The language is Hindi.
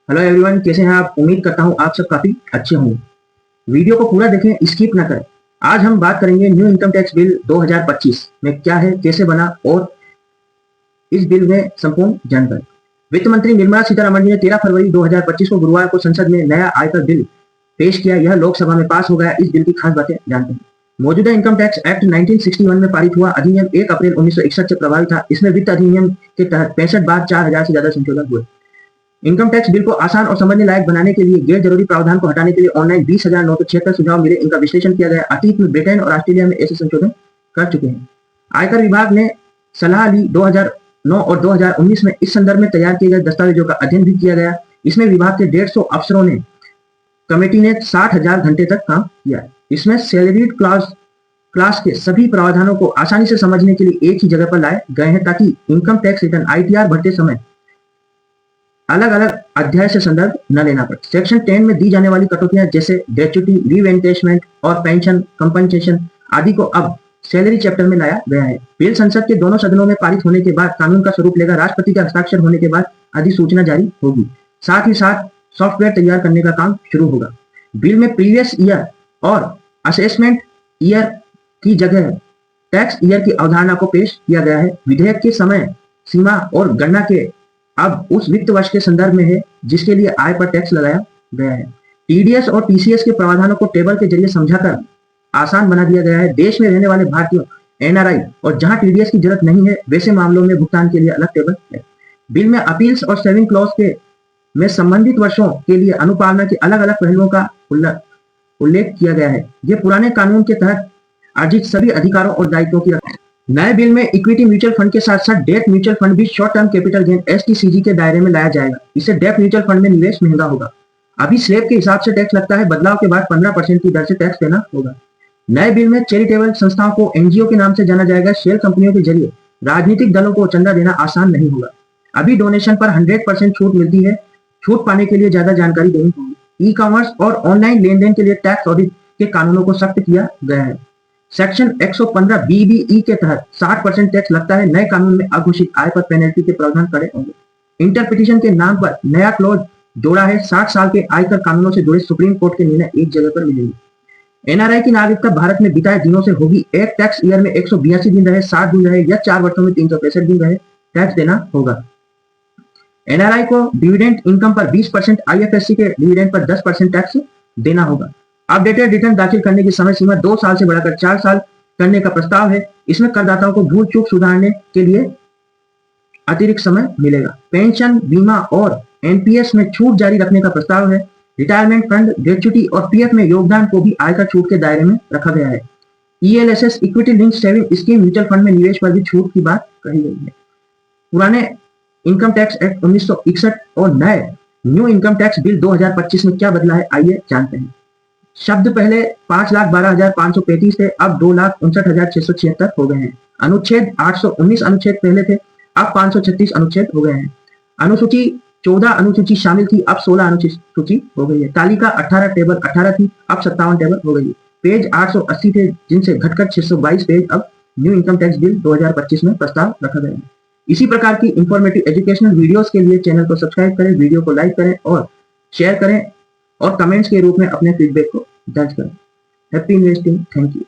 हेलो एवरीवन, कैसे हैं आप? उम्मीद करता हूं आप सब काफी अच्छे होंगे। वीडियो को पूरा देखें, स्किप ना करें। आज हम बात करेंगे न्यू इनकम टैक्स बिल 2025 में क्या है, कैसे बना और इस बिल में संपूर्ण जानकारी। वित्त मंत्री निर्मला सीतारमण जी ने 13 फरवरी 2025 को गुरुवार को संसद में नया आयकर बिल पेश किया। यह लोकसभा में पास हो गया। इस बिल की खास बातें जानते हैं। मौजूदा इनकम टैक्स एक्ट 1961 में पारित हुआ। अधिनियम 1 अप्रैल 1961 से प्रभावी था। इसमें वित्त अधिनियम के तहत 65 बार 4000 से ज्यादा संशोधन हुए। इनकम टैक्स बिल को आसान और समझने लायक बनाने के लिए गैर जरूरी प्रावधान को हटाने के लिए ऑनलाइन 20,976 सुझाव मिले। इनका विश्लेषण किया गया। अतीत में ब्रिटेन और ऑस्ट्रेलिया में ऐसे संशोधन कर चुके हैं। आयकर विभाग ने सलाह ली। 2009 और 2019 में इस संदर्भ में तैयार किए गए दस्तावेजों का अध्ययन भी किया गया। इसमें विभाग के 150 अफसरों ने कमेटी ने 60,000 घंटे तक काम किया। इसमें सैलरीड क्लास के सभी प्रावधानों को आसानी से समझने के लिए एक ही जगह पर लाए गए हैं, ताकि इनकम टैक्स रिटर्न ITR भरते समय अलग अलग अध्याय से संदर्भ न लेना पड़े। सेक्शन 10 में दी जाने वाली कटौतियां जैसे ग्रेच्युटी, रीवेंटेशमेंट और पेंशन कंपनसेशन आदि को अब सैलरी चैप्टर में लाया गया है। बिल संसद के दोनों सदनों में पारित होने के बाद कानून का स्वरूप लेगा। राष्ट्रपति के हस्ताक्षर होने के बाद अधिसूचना जारी होगी। साथ ही साथ सॉफ्टवेयर तैयार करने का काम शुरू होगा। बिल में प्रीवियस ईयर और असेसमेंट ईयर की जगह टैक्स ईयर की अवधारणा को पेश किया गया है। विधेयक के समय सीमा और गणना के अब उस वित्त वर्ष के संदर्भ में है जिसके लिए आय पर टैक्स लगाया गया है। TDS और TCS के प्रावधानों को टेबल के जरिए समझाकर आसान बना दिया गया है। देश में रहने वाले भारतीयों, NRI और जहां TDS की जरूरत नहीं है वैसे मामलों में भुगतान के लिए अलग टेबल है। बिल में अपील्स और सेविंग क्लॉज के में संबंधित वर्षों के लिए अनुपालना के अलग अलग पहलुओं का उल्लेख किया गया है। ये पुराने कानून के तहत अर्जित सभी अधिकारों और दायित्वों की रक्षा। नए बिल में इक्विटी म्यूचुअल फंड के साथ साथ डेट म्यूचुअल फंड भी short term capital gain STCG के दायरे में लाया जाएगा। इससे डेट म्यूचुअल फंड में निवेश महंगा होगा। अभी स्लैब के हिसाब से टैक्स लगता है। बदलाव के बाद 15% की दर से टैक्स देना होगा। नए बिल में चैरिटेबल संस्थाओं को NGO के नाम से जाना जाएगा। शेयर कंपनियों के जरिए राजनीतिक दलों को चंदा देना आसान नहीं होगा। अभी डोनेशन पर 100% छूट मिलती है। छूट पाने के लिए ज्यादा जानकारी देनी होगी। ई-कॉमर्स और ऑनलाइन लेन देन के लिए टैक्स ऑडिट के कानूनों को सख्त किया गया है। सेक्शन 115 BBE के तहत 60% टैक्स लगता है। नए कानून में अघोषित आय पर पेनल्टी के प्रावधान कड़े होंगे। इंटरप्रिटेशन के नाम पर नया क्लॉज जोड़ा है। 60 साल के आयकर कानूनों से जुड़े सुप्रीम कोर्ट के निर्णय एक जगह पर मिलेंगे। NRI की नागरिकता भारत में बिताए दिनों से होगी। एक टैक्स ईयर में 182 दिन रहे, 60 दिन रहे या 4 वर्षों में 365 दिन रहे, टैक्स देना होगा। NRI को डिविडेंड इनकम पर 20%, IFSC के डिविडेंड पर 10% टैक्स देना होगा। अपडेटेड रिटर्न दाखिल करने की समय सीमा 2 साल से बढ़ाकर 4 साल करने का प्रस्ताव है। इसमें करदाताओं को भूल चूक सुधारने के लिए अतिरिक्त समय मिलेगा। पेंशन, बीमा और NPS में छूट जारी रखने का प्रस्ताव है। रिटायरमेंट फंड, ग्रेच्युटी और PF में योगदान को भी आयकर छूट के दायरे में रखा गया है। ELSS equity link saving scheme mutual fund में निवेश पर भी छूट की बात कही गई है। पुराने इनकम टैक्स एक्ट 1961 और नए न्यू इनकम टैक्स बिल 2025 में क्या बदला है, आइए जानते हैं। शब्द पहले 5,12,535 थे, अब 2,59,676 हो गए हैं। अनुच्छेद 819 अनुच्छेद पहले थे, अब 536 अनुच्छेद हो गए हैं। अनुसूची 14 अनुसूची शामिल थी, अब 16 अनुसूची हो गई है। तालिका 18 टेबल 18 थी, अब 57 टेबल हो गई है। पेज 880 थे, जिनसे घटकर 622 पेज अब न्यू इनकम टैक्स बिल 2025 में प्रस्ताव रखा गया है। इसी प्रकार की इंफॉर्मेटिव एजुकेशनल वीडियोस के लिए चैनल को सब्सक्राइब करें, वीडियो को लाइक करें और शेयर करें और कमेंट्स के रूप में अपने फीडबैक को दर्ज करें। Happy investing. Thank you.